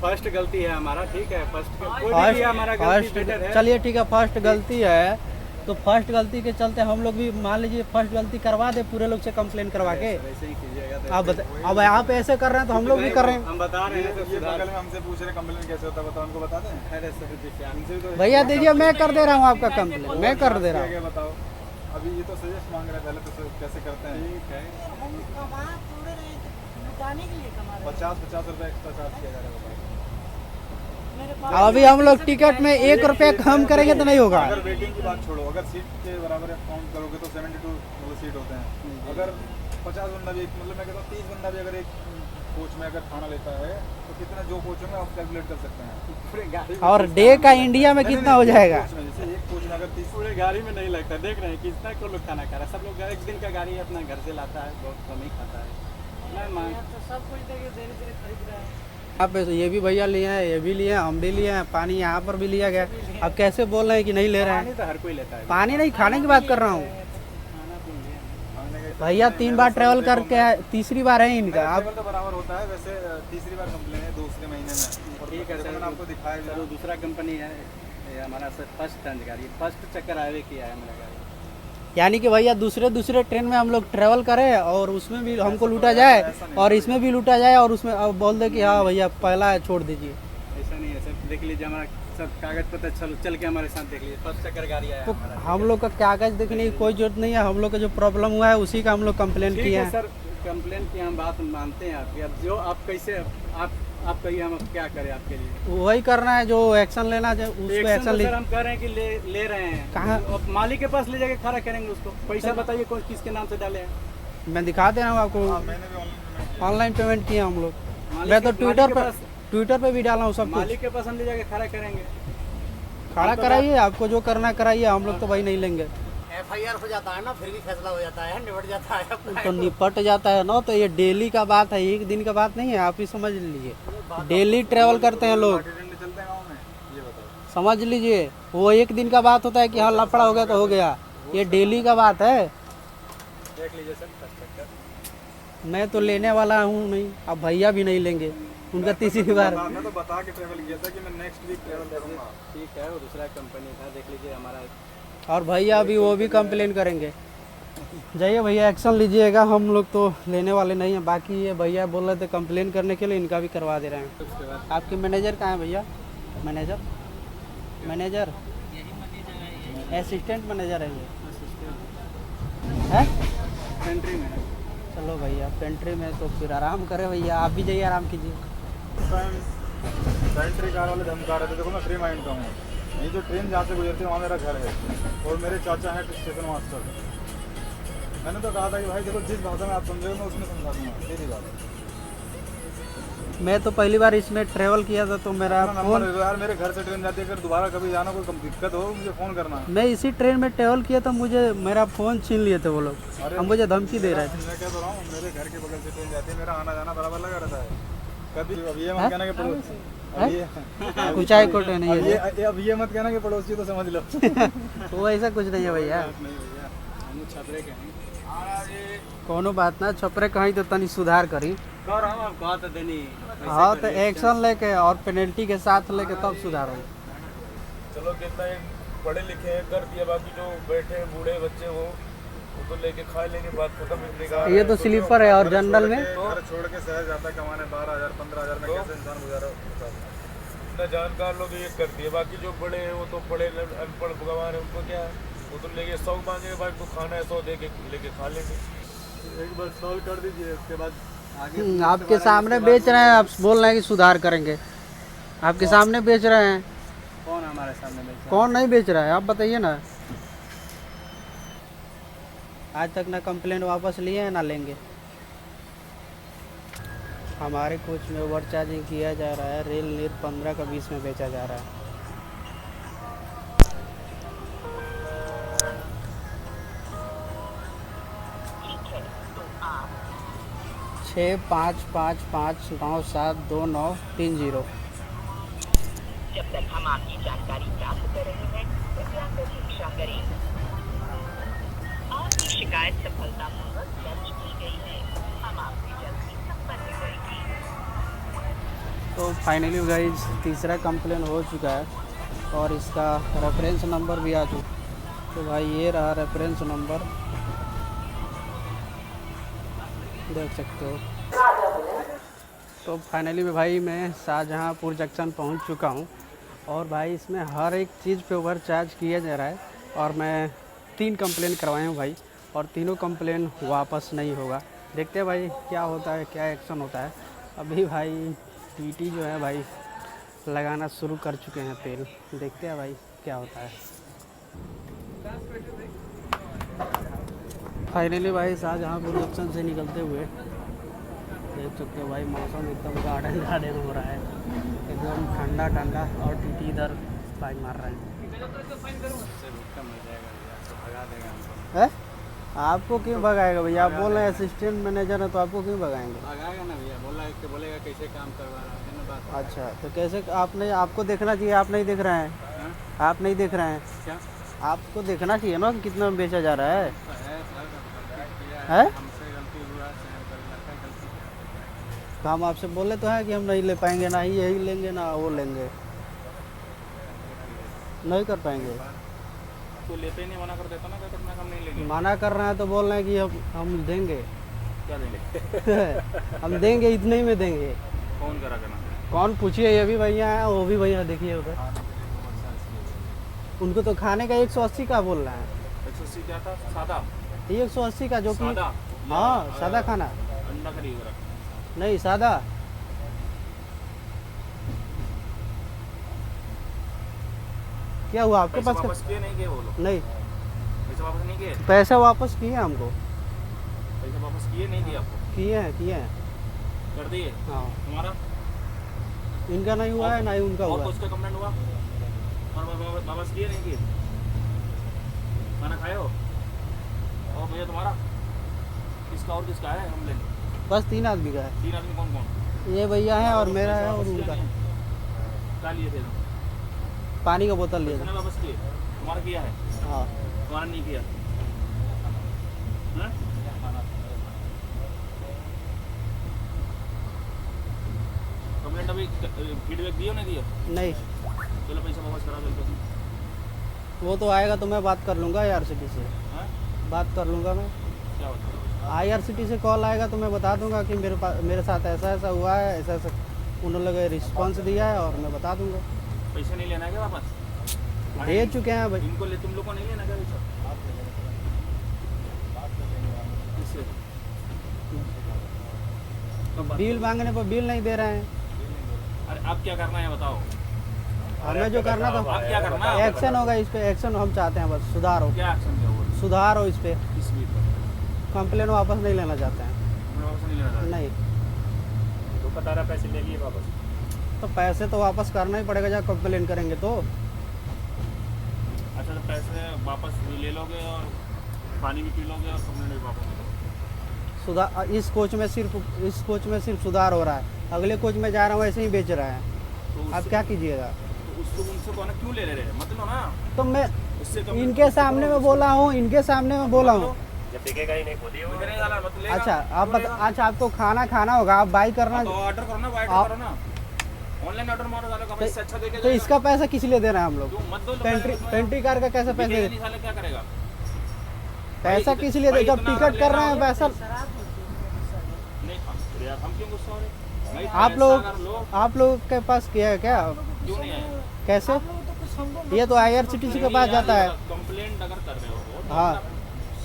फर्स्ट गलती है हमारा, ठीक है। फर्स्ट कोई भी हमारा गलती बेटर है। चलिए ठीक है, फर्स्ट गलती है तो फर्स्ट गलती के चलते हम लोग भी मान लीजिए फर्स्ट गलती करवा दे पूरे लोग से कंप्लेन करवा के। वैसे ही कीजिएगा तो अब आप ऐसे कर रहे हैं तो हम लोग भी कर रहे हैं। हम बता रहे हैं तो ये सुधार। बगल में हमसे पूछ रहे कंप्लेन कैसे होता है, बताओ उनको बता दें। अरे सर देखिए, हमसे तो भैया दीजिए, मैं कर दे रहा हूँ आपका कंप्लेन, मैं कर दे रहा हूँ। क्या बताओ, अभी ये तो सजेस्ट मांग रहे हैं, पहले तो कैसे करते हैं। ठीक है। 50 रुपये एक्स्ट्रा चार्ज किया जा रहा है, बताओ। अभी हम लोग टिकट में 1 रुपया कम करेंगे तो नहीं होगा। अगर वेटिंग की बात छोड़ो, अगर सीट के बराबर काउंट करोगे तो 72 मतलब सीट होते हैं। अगर 50 बंदा भी मतलब मैं कहता हूँ 30 बंदा भी अगर एक कोच में अगर खाना लेता है तो कितना जो कोच में आप कैलकुलेट कर सकते हैं पूरे गाड़ी में और डे का इंडिया में कितना हो जाएगा? कोच में जैसे एक कोच में अगर 30 पूरे गाड़ी में नहीं लगता, देख रहे हैं कितना को लोग खाना खा रहा है। सब लोग एक दिन का गाड़ी अपना घर से लाता है, बहुत कम ही खाता है। मैं मान तो सब कुछ देखिए धीरे धीरे खरीद रहे हैं। आप ये भी भैया लिए हैं, ये भी लिए हैं, हम भी लिए हैं, पानी यहाँ पर भी लिया गया। अब कैसे बोल रहे हैं कि नहीं ले रहे पानी हैं? तो हर कोई लेता है। पानी नहीं, खाने की बात कर रहा हूँ खाना पीना भैया। 3 बार ट्रेवल करके आए, तीसरी बार है इनका। मेरा आप ट्रैवल तो बराबर होता है वैसे तीसरी बार कंप्लेन है दूसरे महीने में। और ठीक है जैसे सर, मैंने आपको दिखाया सर वो दूसरा कंपनी है, ये हमारा सर फर्स्ट टर्न गाड़ी, फर्स्ट चक्कर हाईवे किया है मेरा गाड़ी। यानी कि भैया दूसरे ट्रेन में हम लोग ट्रेवल करें और उसमें भी हमको लूटा जाए और इसमें भी लूटा जाए और उसमें अब बोल दे कि हाँ भैया पहला है छोड़ दीजिए। ऐसा नहीं है सर, देख लीजिए हमारा सब कागज पत्र चल के हमारे साथ देख लीजिए, फर्स्ट चक्कर गाड़ी आया तो हमारा। हम लोग का कागज देखने की कोई जरूरत नहीं है, हम लोग का जो प्रॉब्लम हुआ है उसी का हम लोग कंप्लेन ठीक किए है हैं। सर, कंप्लेन की हम बात मानते हैं आपकी। अब जो आप कैसे आप कहिए, हम अब क्या करें आपके लिए? वही करना है जो एक्शन लेना है उस पर एक्शन एक्शन तो ले। सर हम कह रहे हैं कि ले रहे हैं। कहाँ? अब मालिक के पास ले जाके खड़ा करेंगे उसको। पैसा बताइए कौन किसके नाम से डाले हैं? मैं दिखा दे रहा हूँ आपको, मैंने भी ऑनलाइन पेमेंट किया हम लोग। मालिक मैं तो के- ट्विटर मालिक के ट्विटर पे भी डाला हूँ सब कुछ। मालिक के पास हम ले जाके खड़ा करेंगे। खड़ा कराइए, आपको जो करना कराइए, हम लोग तो भाई नहीं लेंगे। FIR हो जाता है ना, फिर भी फैसला हो जाता है, निपट जाता है अपना। तो निपट जाता है ना, तो ये डेली का बात है, एक दिन का बात नहीं है, आप ही समझ लीजिए। डेली ट्रेवल करते हैं लोग, चलते हैं गाँव में, ये बताओ। समझ लीजिए। वो एक दिन का बात होता है कि हाँ लफड़ा हो गया तो हो गया, ये डेली का बात है। देख लीजिए सर, फर्स्ट चक्कर। मैं तो लेने वाला हूँ नहीं, अब भैया भी नहीं लेंगे, उनका तीसरी बार। मैं तो बता के ट्रैवल किया था कि मैं नेक्स्ट वीक ट्रैवल करूँगा। ठीक है, वो दूसरा कंपनी था, देख लीजिए हमारा। और भैया अभी वो भी कंप्लेन करेंगे। जाइए भैया, एक्शन लीजिएगा, हम लोग तो लेने वाले नहीं हैं। बाकी ये भैया बोल रहे थे कंप्लेन करने के लिए, इनका भी करवा दे रहे हैं। उसके बाद आपके मैनेजर कहाँ है भैया? मैनेजर असिस्टेंट मैनेजर है ये है? कंट्री में चलो भैया पेंट्री में तो फिर आराम करें भैया, आप भी जाइए आराम कीजिए। पेंट्री कार वाले धमका रहे थे। देखो मैं फ्री माइंड का हूँ, ये जो ट्रेन जहाँ से गुजरती है वहाँ मेरा घर है और मेरे चाचा हैं स्टेशन मास्टर। मैंने तो कहा था कि भाई देखो जिस भाषा में आप समझोगे मैं उसमें समझा दूँगा, सीधी बात। मैं तो पहली बार इसमें ट्रेवल किया था तो मेरा अपना फोन, नंबर दे दो यार, मेरे घर से ट्रेन जाती है, अगर दोबारा कभी जाना कोई दिक्कत हो मुझे फ़ोन करना। मैं इसी ट्रेन में ट्रेवल किया था, मुझे मेरा फ़ोन छीन लिए थे वो लोग, अब मुझे धमकी दे रहे थे। मैं क्या तो रहा हूँ, मेरे घर के बगल से ट्रेन जाती है, मेरा आना जाना बराबर लगा रहता है। कभी अब ये मत कहना कि पड़ोसी, अब ये कुछ आए कोट नहीं है, अब ये मत कहना कि पड़ोसी तो समझ लो। वो ऐसा कुछ नहीं है भैया, नहीं भैया, हम छपरे के हैं। कोनो बात ना, छपरे कहीं तो तनी सुधार करी। कर हम अब कहा तो देनी। हाँ तो एक्शन लेके और पेनल्टी के साथ लेके तब सुधार हो। चलो कितना ही पढ़े लिखे हैं कर दिया, बाकी जो बैठे हैं बूढ़े बच्चे वो तो लेके खा लेंगे, बात खत्म। इतनी कार ये तो स्लीपर है और जनरल में घर छोड़ के शहर जाता है कमाने 12,000 15,000 में, कैसे इंसान गुजारा होता है? इतना जानकार लोग ये कर दिए, बाकी जो बड़े हैं वो तो पढ़े अनपढ़ भगवान है, उनको क्या है, वो तो लेके 100 मांगेंगे, भाई को खाना है 100 दे के लेके खा लेंगे। एक बार सॉल्व कर दीजिए, उसके बाद आगे। आपके सामने बेच रहे हैं, आप बोल रहे हैं कि सुधार करेंगे, आपके सामने बेच रहे हैं। कौन हमारे सामने बेच रहा है? कौन नहीं बेच रहा है आप बताइए ना। आज तक ना कंप्लेंट वापस लिए हैं ना लेंगे। हमारे कोच में ओवर चार्जिंग किया जा रहा है, रेल नीर 15 का 20 में बेचा जा रहा है। ठीक है, तो आप 6555972930। जब तक हम आपकी जानकारी प्राप्त कर रहे हैं कृपया प्रतीक्षा करें। आपकी शिकायत सफलतापूर्वक दर्ज की गई है, हम आपसे जल्द ही संपर्क करेंगे। तो फाइनली गाइज तीसरा कंप्लेन हो चुका है और इसका रेफरेंस नंबर भी आ चुका। तो भाई ये रहा रेफरेंस नंबर, देख सकते हो। तो फाइनली में भाई मैं शाहजहाँपुर जंक्शन पहुंच चुका हूं और भाई इसमें हर एक चीज़ पे ओवर चार्ज किया जा रहा है और मैं 3 कंप्लेन करवाए हूँ भाई और तीनों कंप्लेन वापस नहीं होगा। देखते हैं भाई क्या होता है, क्या एक्शन होता है। अभी भाई टीटी जो है भाई लगाना शुरू कर चुके हैं तेल, देखते हैं भाई क्या होता है। फाइनली भाई शाहजहाँपुर जंक्शन से निकलते हुए देख सकते हो भाई मौसम एकदम गार्डन गार्डन हो रहा है, एकदम ठंडा ठंडा, और टीटी इधर फाइन मार रहा है। आपको क्यों भगाएगा भैया? आप बोल रहे हैं असिस्टेंट मैनेजर है तो आपको क्यों भगाएंगे? भगाएगा ना भैया, बोलेगा कैसे काम करवा रहा है ना बात। अच्छा तो कैसे आपने, आपको देखना चाहिए, आप नहीं देख रहे हैं? हाँ? आप नहीं देख रहे हैं क्या आपको देखना चाहिए ना कि कितना में बेचा जा रहा है। है है? हमसे गलती हुआ गलती। तो हम आपसे बोले तो हैं कि हम नहीं ले पाएंगे, ना ही यही लेंगे ना वो लेंगे, नहीं कर पाएंगे। तो लेते ही नहीं, मना कर देता ना, क्या करना, हम नहीं लेंगे। मना कर रहे हैं तो बोल रहे हैं कि हम देंगे। क्या देंगे? हम देंगे, इतने ही में देंगे। कौन करा करना? कौन पूछिए, ये भी भैया है, वो भी भैया देखिए उधर, उनको तो खाने का 180 का बोल रहे हैं। 180 क्या था? सादा? ये 180 का जो कि सादा? हाँ सादा खाना, अंडा करी हो रहा। नहीं सादा। क्या हुआ आपके पैसे पास? वापस किए नहीं किए वो लोग? नहीं, पैसे वापस नहीं किए? पैसे वापस किए हमको, पैसे वापस किए नहीं किए आपको? किए हैं। कर दिए? हाँ, तुम्हारा इनका नहीं हुआ है ना ही उनका और हुआ है। उसका कंप्लेंट हुआ और वापस किए नहीं किए? खाना खाए हो? और भैया तुम्हारा किसका और किसका है कंप्लेंट? बस 3 आदमी का है। 3 आदमी कौन कौन? ये भैया है और मेरा है और उनका। क्या लिए थे तुम? पानी का बोतल लिया पैसे था। वापस किए? तुम्हारा किया है? हाँ, तुम्हारा नहीं किया? हाँ? कंप्लेंट अभी फीडबैक दिया नहीं दिया? नहीं चलो पैसा वापस करा दो। वो तो आएगा तो मैं बात कर लूँगा IRCTC से, हाँ? बात कर लूँगा मैं। क्या बताओ? IRCTC से कॉल आएगा तो मैं बता दूंगा कि मेरे साथ ऐसा ऐसा हुआ है, ऐसा ऐसा उन्होंने लोग रिस्पॉन्स दिया है, और मैं बता दूंगा। पैसे नहीं लेना है क्या वापस? दे चुके हैं भाई। इनको ले, तुम लोग को नहीं लेना क्या पैसा? किससे? बिल मांगने पर बिल नहीं दे रहे हैं। अरे आप क्या करना है बताओ? हमें जो करना था, आप क्या करना है? एक्शन होगा इस पे, एक्शन हम चाहते हैं, बस सुधार हो, क्या एक्शन क्या हुआ सुधार हो इस पे। इस वीक पर? कंप्लेन वापस नहीं लेना चाहते हैं। वापस नहीं लेना? नहीं तो बता रहा पैसे ले लिए वापस? तो पैसे तो वापस करना ही पड़ेगा जब कंप्लेन करेंगे तो। अच्छा तो पैसे वापस ले लोगे और पानी भी पी लोगे और कंप्लेंट भी वापस ले लोगे? सुधार इस कोच में सिर्फ सुधार हो रहा है, अगले कोच में जा रहा हूँ वैसे ही बेच रहा है। तो आप क्या कीजिएगा? तो उसको उनसे कहना क्यों ले रहे हैं? मत लो ना। तो मैं उससे इनके सामने में बोला हूँ, इनके सामने में बोला हूँ। जब बिकेगा ही नहीं खुद ही वो नहीं डाला मत लेगा। अच्छा आप अच्छा आपको खाना होगा, आप बाई करना, तो ऑर्डर करो ना, बाय करो ना, ऑनलाइन ऑर्डर मारो साले का, इससे अच्छा देके तो इसका पैसा किस लिए दे रहे हैं हम लोग? क्यों मत दो? पेंट्री कार का कैसे पैसे? नहीं साले क्या करेगा? पैसा किस लिए दे? जब टिकट कर रहे हैं पैसा। नहीं यार हम क्यों गुस्सा हो रहे? भाई आप लोग के पास किया है क्या? क्यों नहीं है? कैसे? ये तो IRCTC के पास जाता है। कंप्लेंट अगर कर रहे हो तो हाँ,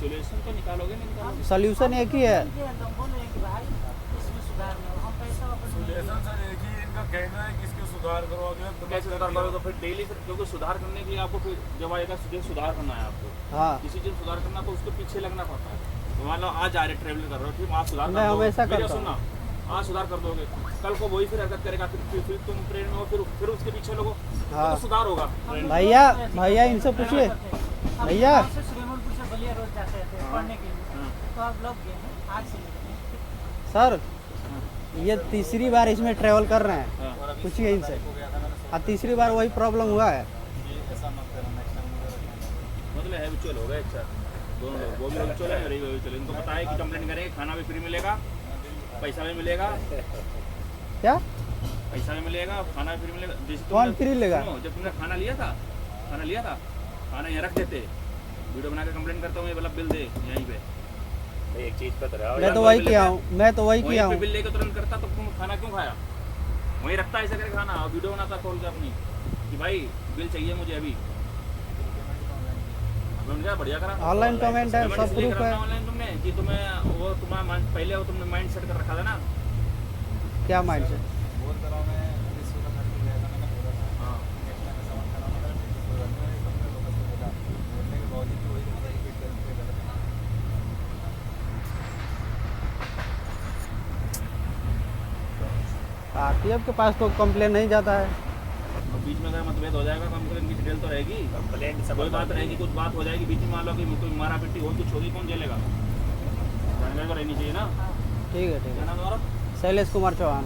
सॉल्यूशन तो निकालोगे नहीं निकालोगे? सॉल्यूशन एक ही है। इनका कहना है कि इसको सुधार करो, अगर कैसे सुधार करो? तो फिर डेली, क्योंकि सुधार करने के लिए आपको फिर जब आएगा सुधार करना है आपको, हाँ, किसी चीज सुधार करना तो उसके पीछे लगना पड़ता है। तो मान लो आज आ रहे ट्रेवल कर रहे हो, ठीक, आज सुधार मैं कर दो, हमेशा मेरी करता हूँ। सुनना, आज सुधार कर दोगे, कल को वही फिर हरकत करेगा, फिर तुम ट्रेन में हो, फिर उसके पीछे लोगो, हाँ। तो सुधार होगा। भैया इनसे पूछिए भैया। श्रीमंतपुर से बलिया रोज जाते थे पढ़ने के लिए, तो आप लोग गए हैं आज से लेके। सर ये तीसरी बार इसमें ट्रेवल कर रहे हैं, पूछिए इनसे। और तीसरी बार वही प्रॉब्लम हुआ है। मतलब हैबिचुअल हो गए। अच्छा दोनों लोग, वो भी हैबिचुअल है और ये भी हैबिचुअल है। इनको पता है कि कंप्लेंट करेंगे, खाना भी फ्री मिलेगा, पैसा भी मिलेगा। क्या पैसा भी मिलेगा, खाना भी फ्री मिलेगा। जैसे कौन फ्री लेगा? जब तुमने खाना लिया था, खाना यहाँ रख देते, वीडियो बना के कंप्लेंट करता हूँ, ये वाला बिल दे यहीं पे। एक चीज पता है, मैं तो वही किया हूँ। बिल लेके तुरंत करता, तो तुम खाना क्यों खाया? वहीं रखता ऐसे करके खाना, और वीडियो बनाता खोल के अपनी कि भाई बिल चाहिए मुझे अभी। क्या बढ़िया करा, ऑनलाइन पेमेंट है, सब प्रूफ है। ऑनलाइन तुमने कि तुम्हें वो तुम्हारा पहले वो तुमने माइंड सेट कर रखा था ना। क्या माइंड से? आरपीएफ के पास तो कंप्लेन नहीं जाता है। और बीच में अगर मतभेद हो जाएगा कंप्लेन की डिटेल तो रहेगी, कोई बात रहेगी, कुछ बात हो जाएगी बीच में, मान लो कि कोई मारा पिट्टी हो कुछ होगी, कौन झेलेगा? जानकारी तो रहनी चाहिए ना। ठीक है ठीक क्या है। नाम तुम्हारा? शैलेश कुमार चौहान।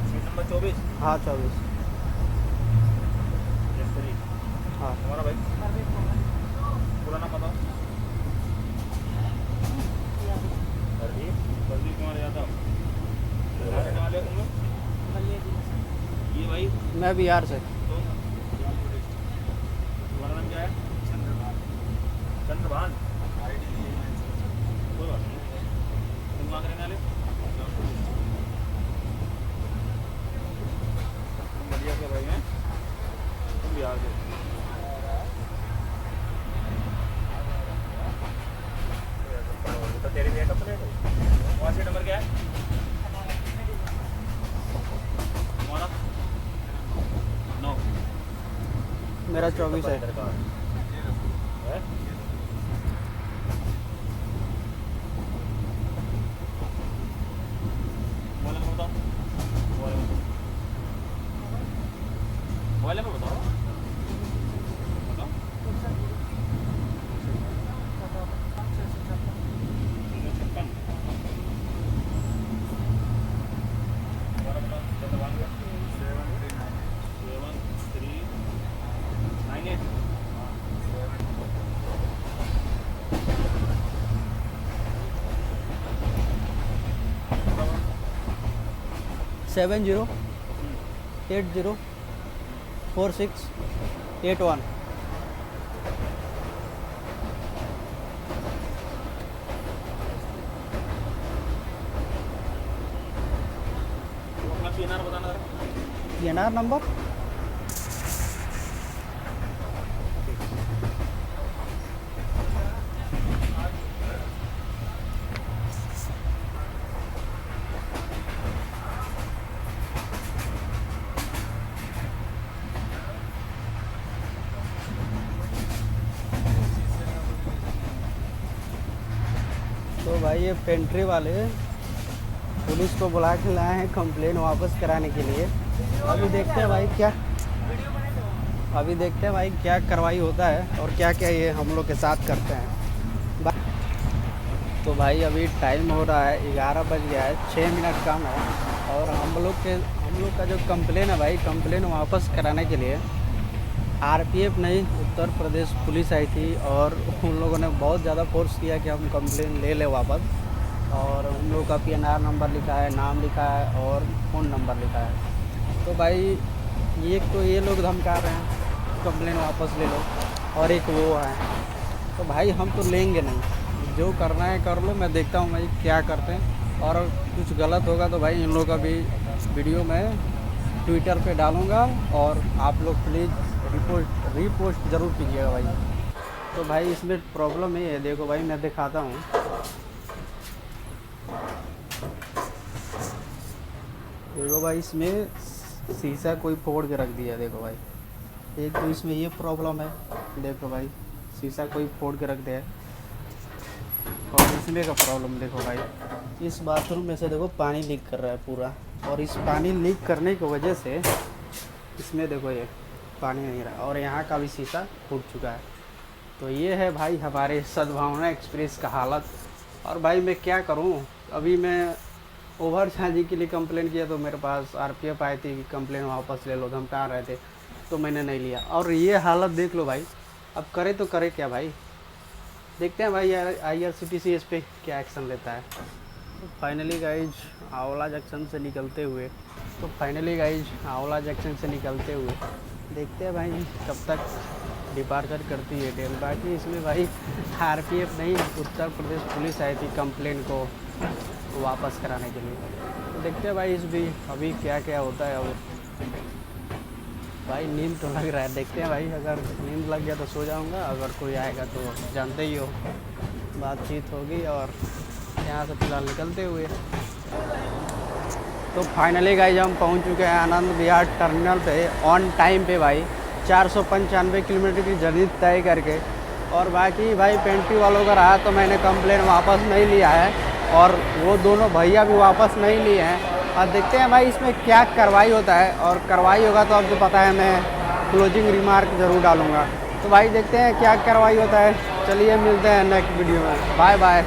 Seat number 24। हाँ 24। हाँ तुम्हारा भाई परवेज कुमार, पूरा नाम बताओ। प्रदीप कुमार यादव। कहाँ रहने वाले हो तुम लोग? बलिया जिले से। ये भाई मैं बिहार से। तुम्हारा नाम क्या है? चंद्रभान। कोई बात नहीं। तुम कहाँ के रहने वाले? तुम बढ़िया से भाई हैं, तुम बिहार के। तो तेरी भी है कंप्लेंट? वहाँ से नंबर क्या है तुम्हारा? 9। मेरा 24 है। है? मोबाइल नंबर बताओ। मोबाइल नंबर बताओ। बताओ। 56। दोबारा बताओ। चंद्रभान का 7398। 70804681। तो अपना PNR बताना जरा। PNR नंबर तो भाई ये पेंट्री वाले पुलिस को बुला के लाए हैं कंप्लेन वापस कराने के लिए। अभी देखते हैं भाई क्या कार्रवाई होता है और क्या क्या ये हम लोग के साथ करते हैं। तो भाई अभी टाइम हो रहा है 11 बज गया है, 6 मिनट कम है। और हम लोग का जो कंप्लेन है भाई, कंप्लेन वापस कराने के लिए आरपीएफ नहीं उत्तर प्रदेश पुलिस आई थी और उन लोगों ने बहुत ज़्यादा फोर्स किया कि हम कंप्लेन ले लें वापस। और उन लोगों का PNR नंबर लिखा है, नाम लिखा है और फ़ोन नंबर लिखा है। तो भाई ये लोग धमका रहे हैं कंप्लेन वापस ले लो, और एक वो है। तो भाई हम तो लेंगे नहीं, जो करना है कर लो। मैं देखता हूँ भाई क्या करते हैं, और कुछ गलत होगा तो भाई इन लोगों का भी वीडियो मैं ट्विटर पे डालूँगा, और आप लोग प्लीज़ रीपोस्ट ज़रूर कीजिएगा भाई। तो भाई इसमें प्रॉब्लम ये है, देखो भाई मैं दिखाता हूँ। देखो भाई इसमें शीशा कोई फोड़ के रख दिया है। देखो भाई एक तो इसमें ये प्रॉब्लम है, देखो भाई शीशा कोई फोड़ के रख दिया है। और इसमें का प्रॉब्लम देखो भाई, इस बाथरूम में से देखो पानी लीक कर रहा है पूरा, और इस पानी लीक करने की वजह से इसमें देखो ये पानी नहीं रहा, और यहाँ का भी शीशा फूट चुका है। तो ये है भाई हमारे सद्भावना एक्सप्रेस का हालत। और भाई मैं क्या करूँ, अभी मैं ओवर चार्जिंग के लिए कंप्लेन किया तो मेरे पास आरपीएफ आई थी कि कंप्लेन वापस ले लो, धमका रहे थे, तो मैंने नहीं लिया। और ये हालत देख लो भाई, अब करे तो करे क्या भाई। देखते हैं भाई IRCTC इस पर क्या एक्शन लेता है। तो फाइनली गाइज आंवला जंक्शन से निकलते हुए देखते हैं भाई कब तक डिपार्चर करती है ट्रेन। बाकी इसमें भाई आरपीएफ नहीं उत्तर प्रदेश पुलिस आई थी कंप्लेन को वापस कराने के लिए। तो देखते हैं भाई इस भी अभी क्या क्या होता है। और भाई नींद तो लग रहा है, देखते हैं भाई अगर नींद लग गया तो सो जाऊंगा, अगर कोई आएगा तो जानते ही हो बातचीत होगी। और यहाँ से फिलहाल निकलते हुए तो फाइनली गाइज हम पहुँच चुके हैं आनंद विहार टर्मिनल पे ऑन टाइम पे भाई। 495 किलोमीटर की जर्नी तय करके और बाकी भाई पेंट्री वालों का रहा तो मैंने कंप्लेन वापस नहीं लिया है और वो दोनों भैया भी वापस नहीं लिए हैं। और देखते हैं भाई इसमें क्या कार्रवाई होता है, और कार्रवाई होगा तो आपको पता है मैं क्लोजिंग रिमार्क ज़रूर डालूँगा। तो भाई देखते हैं क्या कार्रवाई होता है। चलिए मिलते हैं नेक्स्ट वीडियो में, बाय बाय।